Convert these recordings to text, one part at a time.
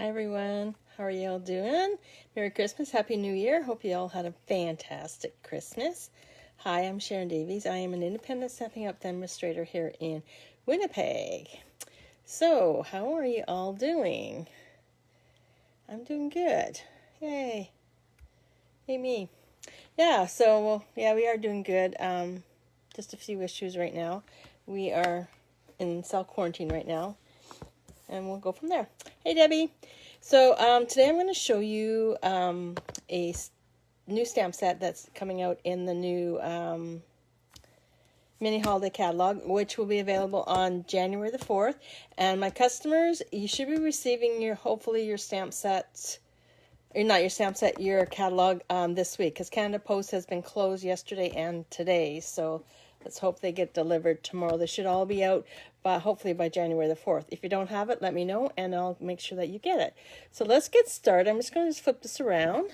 Hi everyone, how are you all doing? Merry Christmas, Happy New Year. Hope you all had a fantastic Christmas. Hi, I'm Sharon Davies. I am an independent Stampin' Up! Demonstrator here in Winnipeg. So, how are you all doing? I'm doing good. Yay. Hey me. Yeah, we are doing good. Just a few issues right now. We are in self-quarantine right now. And we'll go from there. Hey, Debbie. So today I'm going to show you a new stamp set that's coming out in the new mini holiday catalog, which will be available on January the 4th. And my customers, you should be receiving hopefully your stamp sets, or not your stamp set, your catalog this week, because Canada Post has been closed yesterday and today. So let's hope they get delivered tomorrow. They should all be out hopefully by January the 4th. If you don't have it, let me know and I'll make sure that you get it. So let's get started. I'm just going to flip this around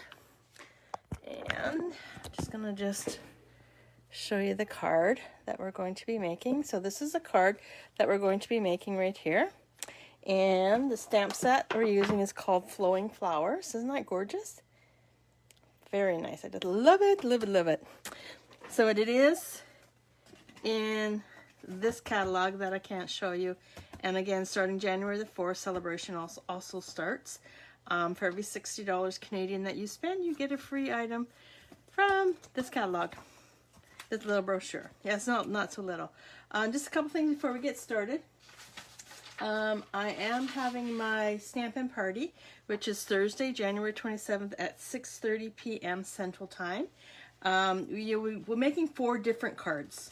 and I'm just going to show you the card that we're going to be making. So this is a card that we're going to be making right here. And the stamp set we're using is called Flowing Flowers. Isn't that gorgeous? Very nice. I just love it, love it, love it. So what it is in this catalog that I can't show you, and again starting January the 4th, celebration also starts. For every $60 Canadian that you spend, you get a free item from this catalog, this little brochure. Yeah, it's not so little. Just a couple things before we get started. I am having my Stampin' Party, which is Thursday, January 27th at 6:30 p.m. Central Time. We're making 4 different cards.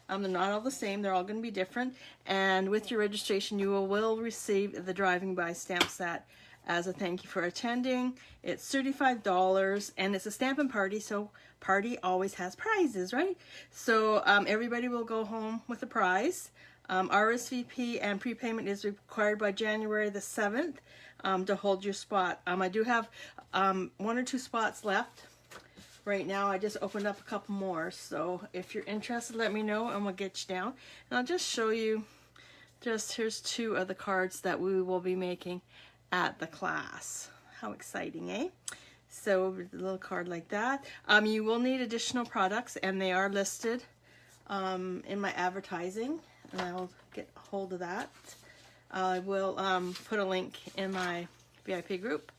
They're not all the same. They're all going to be different. And with your registration, you will receive the Driving By stamp set as a thank you for attending. It's $35, and it's a Stampin' Party, so party always has prizes, right? So everybody will go home with a prize. RSVP and prepayment is required by January the 7th to hold your spot. I do have 1 or 2 spots left. Right now, I just opened up a couple more, so if you're interested, let me know and we'll get you down. And I'll just show you, here's 2 of the cards that we will be making at the class. How exciting, eh? So, a little card like that. You will need additional products, and they are listed in my advertising, and I'll get a hold of that. I will put a link in my VIP group.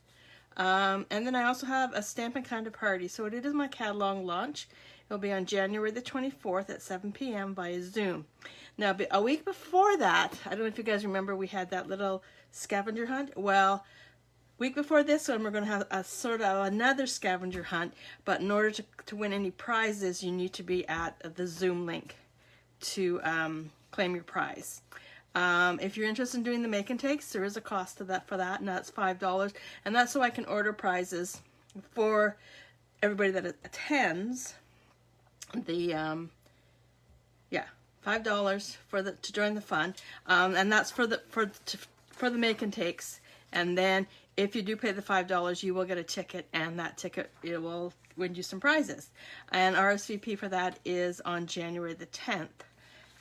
And then I also have a Stampin' Kinda Party. So it is my catalog launch. It'll be on January the 24th at 7 p.m. via Zoom. Now, a week before that, I don't know if you guys remember, we had that little scavenger hunt. Well, week before this one, we're going to have a sort of another scavenger hunt. But in order to win any prizes, you need to be at the Zoom link to claim your prize. If you're interested in doing the make and takes, there is a cost to that for that, and that's $5. And that's so I can order prizes for everybody that attends. The $5 to join the fun, and that's for the make and takes. And then if you do pay the $5, you will get a ticket, and that ticket, it will win you some prizes. And RSVP for that is on January the 10th.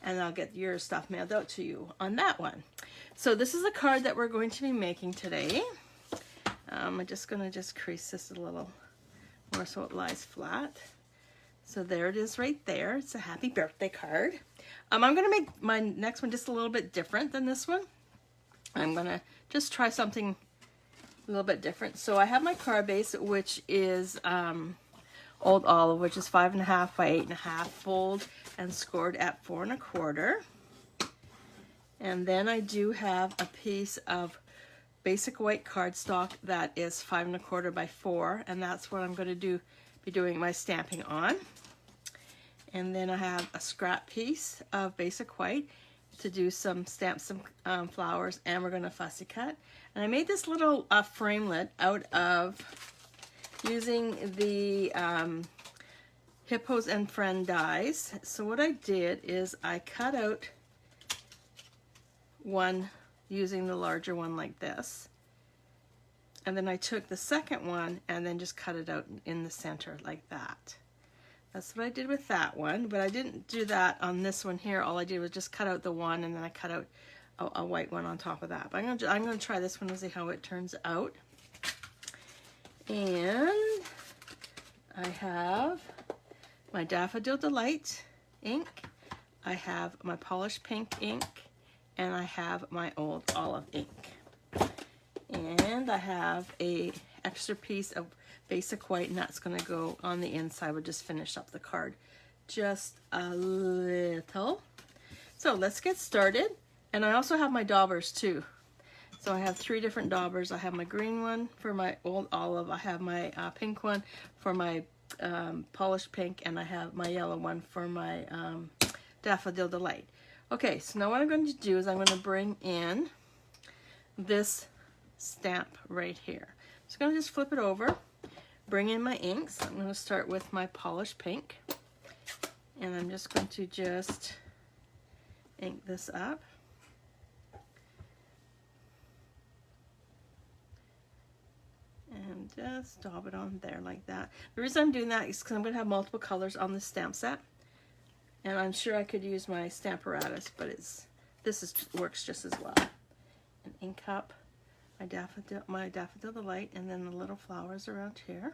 And I'll get your stuff mailed out to you on that one. So this is a card that we're going to be making today. I'm just going to crease this a little more so it lies flat. So there it is right there. It's a happy birthday card. I'm going to make my next one just a little bit different than this one. I'm going to just try something a little bit different. So I have my card base, which is Old Olive, which is 5.5 by 8.5, fold and scored at 4 1/4. And then I do have a piece of basic white cardstock that is 5 1/4 by 4, and that's what I'm going to be doing my stamping on. And then I have a scrap piece of basic white to do some flowers, and we're going to fussy cut. And I made this little framelit out of using the Hippos and Friend dies. So what I did is I cut out one using the larger one like this. And then I took the second one and then just cut it out in the center like that. That's what I did with that one, but I didn't do that on this one here. All I did was just cut out the one, and then I cut out a white one on top of that. But I'm gonna try this one and see how it turns out. And I have my Daffodil Delight ink, I have my polished pink ink, and I have my Old Olive ink. And I have a extra piece of basic white, and that's going to go on the inside. We'll just finish up the card just a little. So let's get started. And I also have my Daubers too. So I have 3 different Daubers. I have my green one for my Old Olive, I have my pink one for my polished pink, and I have my yellow one for my Daffodil Delight. Okay, so now what I'm going to do is I'm going to bring in this stamp right here. So I'm going to just flip it over, bring in my inks. I'm going to start with my polished pink, and I'm just going to just ink this up. And just daub it on there like that. The reason I'm doing that is because I'm going to have multiple colors on this stamp set. And I'm sure I could use my Stamparatus, but works just as well. And ink up my Daffodil Delight, and then the little flowers around here.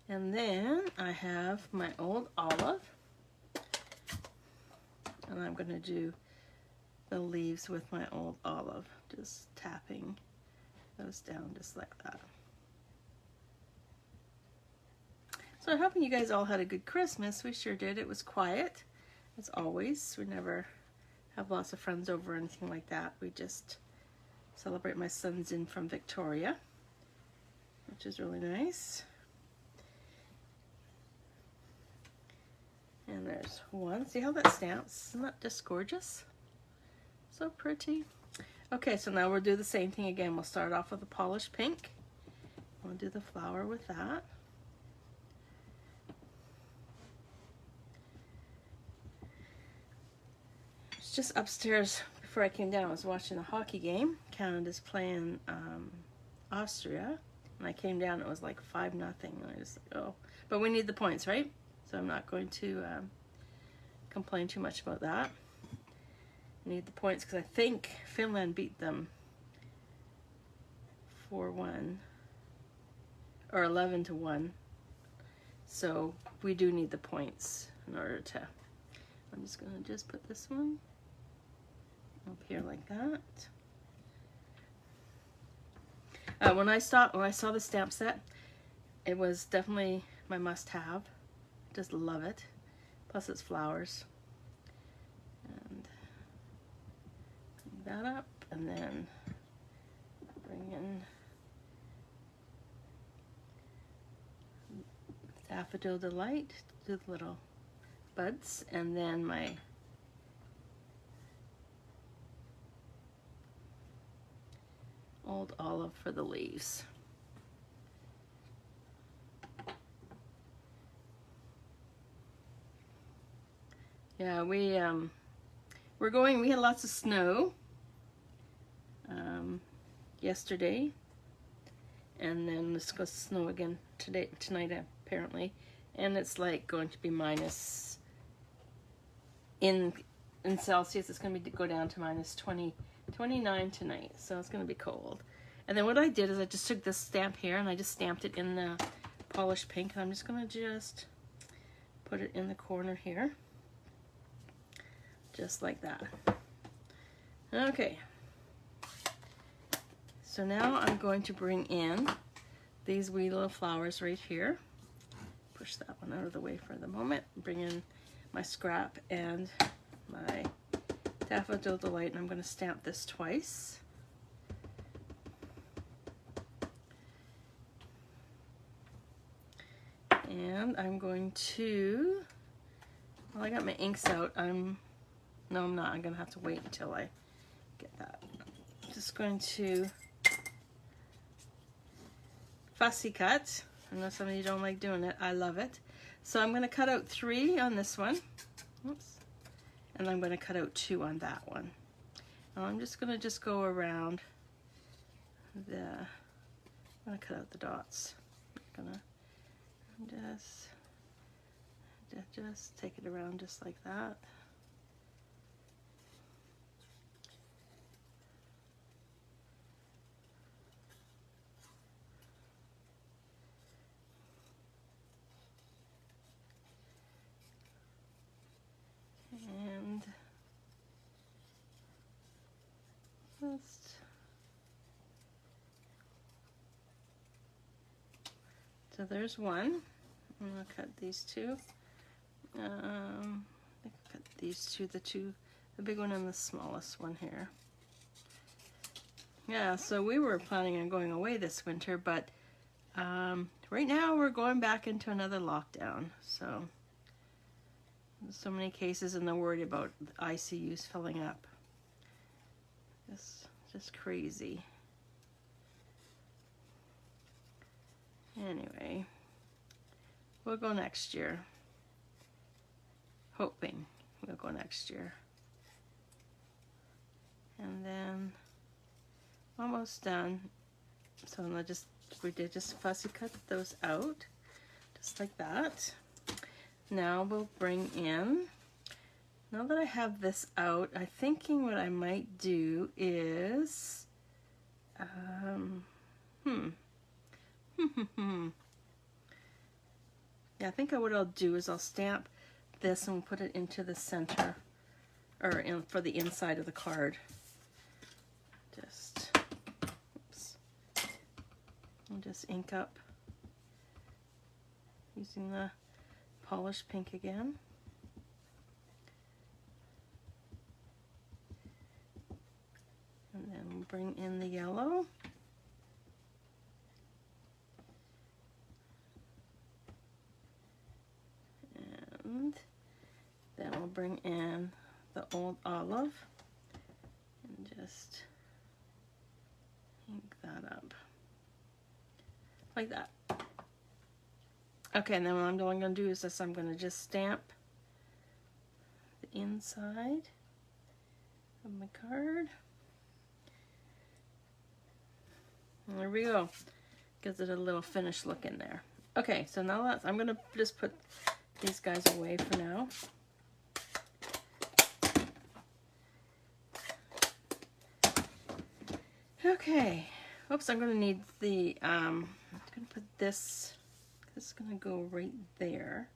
And then I have my Old Olive, and I'm going to do the leaves with my Old Olive, just tapping those down just like that. So I'm hoping you guys all had a good Christmas. We sure did. It was quiet, as always. We never have lots of friends over or anything like that. We just celebrate. My son's in from Victoria, which is really nice. And there's one. See how that stamps? Isn't that just gorgeous? So pretty. Okay, so now we'll do the same thing again. We'll start off with a polished pink. We'll do the flower with that. Just upstairs before I came down, I was watching a hockey game. Canada's playing Austria, and I came down, it was like 5-0, and I was like, oh, but we need the points, right? So I'm not going to complain too much about that. I need the points because I think Finland beat them 4-1 or 11-1, so we do need the points in order to. I'm just gonna put this one up here like that. When I saw the stamp set, it was definitely my must-have. Just love it. Plus it's flowers. And bring that up, and then bring in Daffodil Delight, do the little buds, and then my Old Olive for the leaves. Yeah, we had lots of snow yesterday, and then it's going to snow again tonight apparently, and it's like going to be minus in Celsius. It's going to go down to minus 29 tonight, so it's going to be cold. And then what I did is I just took this stamp here and I just stamped it in the polished pink, and I'm just going to put it in the corner here, just like that. Okay, so now I'm going to bring in these wee little flowers right here. Push that one out of the way for the moment. Bring in my scrap and my Daffodil Delight, and I'm going to stamp this twice. And I'm going to, well, I got my inks out. No, I'm not. I'm going to have to wait until I get that. I'm just going to fussy cut. I know some of you don't like doing it. I love it. So I'm going to cut out 3 on this one. Oops. And I'm going to cut out 2 on that one. And I'm just going to go around I'm going to cut out the dots. I'm going to just take it around just like that. And just so there's one. I'm gonna cut these two. I cut these two, the big one and the smallest one here. Yeah, so we were planning on going away this winter, but right now we're going back into another lockdown. So many cases, and they're worried about the ICUs filling up. Just crazy. Anyway, we'll go next year. Hoping we'll go next year. And then almost done. So we did just fussy cut those out, just like that. Now we'll bring in, now that I have this out, I'm thinking what I might do is, yeah, I think what I'll do is I'll stamp this and put it into the center, or for the inside of the card. Just, oops, and just ink up using the polished pink again. And then we'll bring in the yellow. And then we'll bring in the old olive and just ink that up like that. Okay, and then what I'm going to do is this, I'm going to just stamp the inside of my card. And there we go. Gives it a little finished look in there. Okay, so now I'm going to just put these guys away for now. Okay. Oops, I'm going to need the, I'm going to put this. This is going to go right there.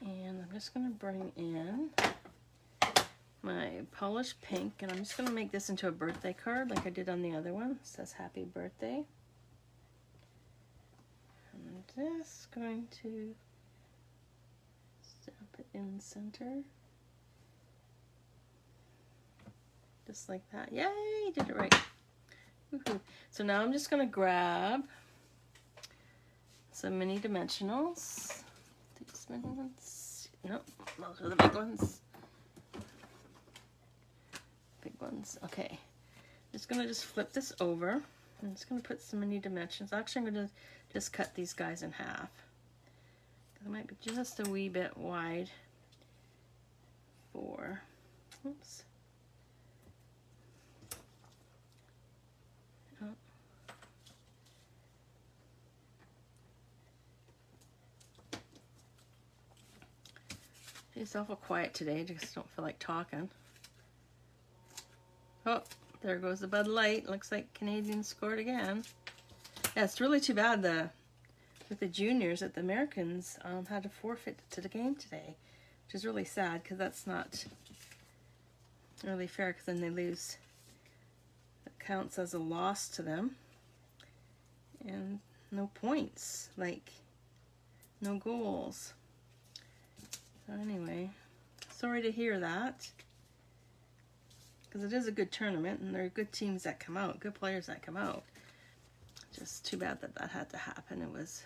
And I'm just going to bring in my polished pink, and I'm just going to make this into a birthday card like I did on the other one. It says happy birthday. I'm just going to stamp it in the center. Just like that. Yay, did it right. Woohoo. So now I'm just going to grab some mini dimensionals. These mini ones. Nope, those are the big ones. Big ones. Okay. Just going to flip this over. I'm just going to put some mini dimensions. Actually, I'm going to just cut these guys in half. They might be just a wee bit wide for, oops. It's awful quiet today. I just don't feel like talking. Oh, there goes the Bud Light. Looks like Canadians scored again. Yeah, it's really too bad with the juniors that the Americans had to forfeit to the game today, which is really sad because that's not really fair, because then they lose. It counts as a loss to them. And no points, like no goals. So anyway, sorry to hear that, because it is a good tournament and there are good teams that come out, good players that come out. Just too bad that that had to happen. It was,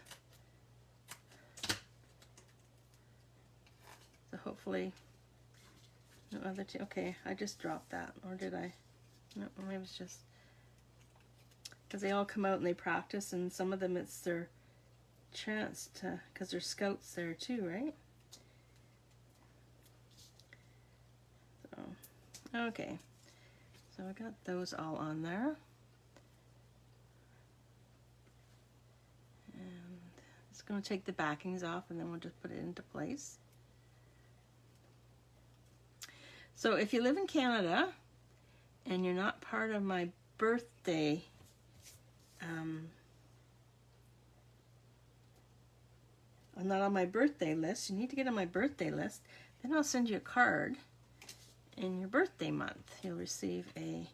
so hopefully no other team. Okay, I just dropped that, or did I? No, maybe it's just because they all come out and they practice, and some of them it's their chance to, because there's scouts there too, right? So, okay, so I got those all on there. Just going to take the backings off and then we'll just put it into place. So if you live in Canada and you're not part of my birthday not on my birthday list, you need to get on my birthday list. Then I'll send you a card in your birthday month. You'll receive a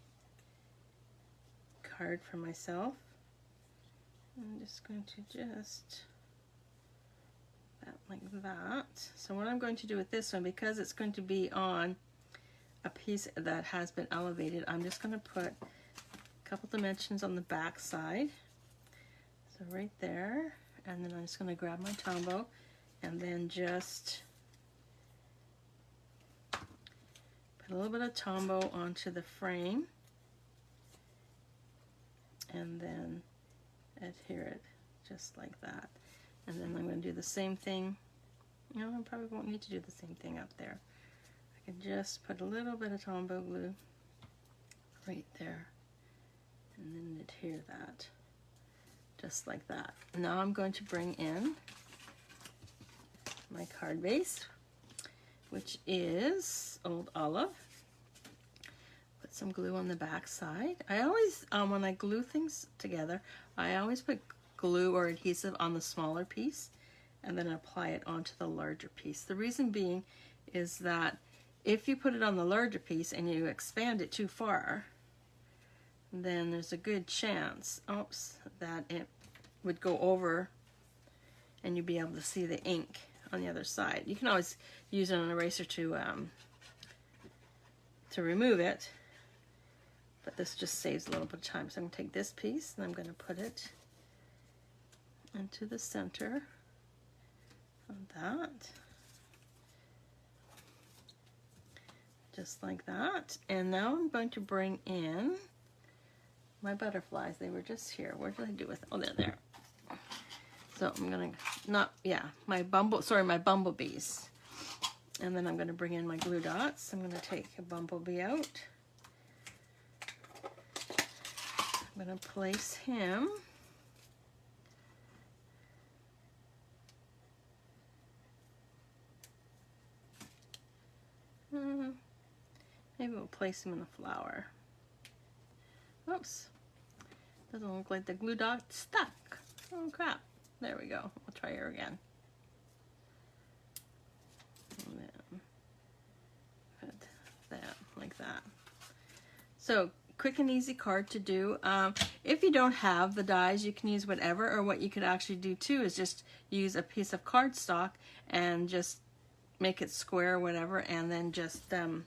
card from myself. I'm just going to just that like that. So what I'm going to do with this one, because it's going to be on a piece that has been elevated, I'm just going to put a couple dimensions on the back side. So right there, and then I'm just going to grab my Tombow and then just put a little bit of Tombow onto the frame and then adhere it just like that. And then I'm going to do the same thing. No, I probably won't need to do the same thing up there. I can just put a little bit of Tombow glue right there and then adhere that just like that. Now I'm going to bring in my card base, which is Old Olive. Put some glue on the back side. I always, when I glue things together, I always put glue or adhesive on the smaller piece and then apply it onto the larger piece. The reason being is that if you put it on the larger piece and you expand it too far, then there's a good chance, that it would go over and you'd be able to see the ink on the other side. You can always use an eraser to remove it, but this just saves a little bit of time. So I'm going to take this piece and I'm going to put it into the center of that. Just like that. And now I'm going to bring in my butterflies. They were just here. What did I do with them? Oh, they're there. So I'm gonna my bumblebees. And then I'm gonna bring in my glue dots. I'm gonna take a bumblebee out. I'm gonna place him maybe we'll place him in a flower. Oops, doesn't look like the glue dot stuck. Oh crap, there we go. We'll try her again. And then put that like that. So quick and easy card to do. If you don't have the dies, you can use whatever, or what you could actually do too is just use a piece of cardstock and just make it square or whatever, and then just put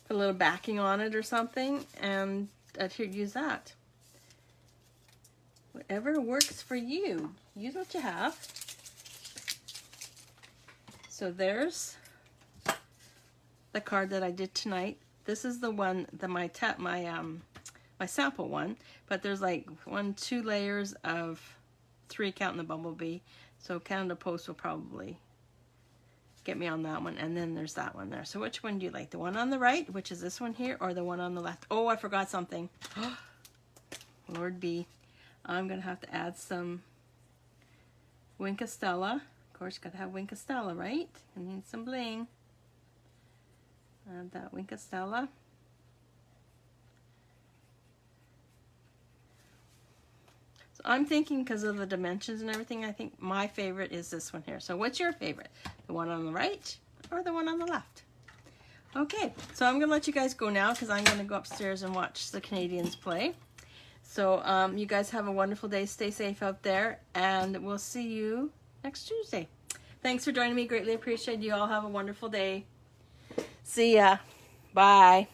a little backing on it or something and use that. Whatever works for you. Use what you have. So there's the card that I did tonight. This is the one that my sample one, but there's like 2 layers of 3 counting the bumblebee. So Canada Post will probably get me on that one, and then there's that one there. So which one do you like? The one on the right, which is this one here, or the one on the left? Oh, I forgot something. Lord B. I'm gonna have to add some Winkastella. Of course, gotta have Winkastella, right? I need some bling. Add that Winkastella. So I'm thinking, because of the dimensions and everything, I think my favorite is this one here. So what's your favorite? The one on the right or the one on the left? Okay, so I'm gonna let you guys go now because I'm gonna go upstairs and watch the Canadians play. So you guys have a wonderful day. Stay safe out there, and we'll see you next Tuesday. Thanks for joining me. Greatly appreciate you all. Have a wonderful day. See ya. Bye.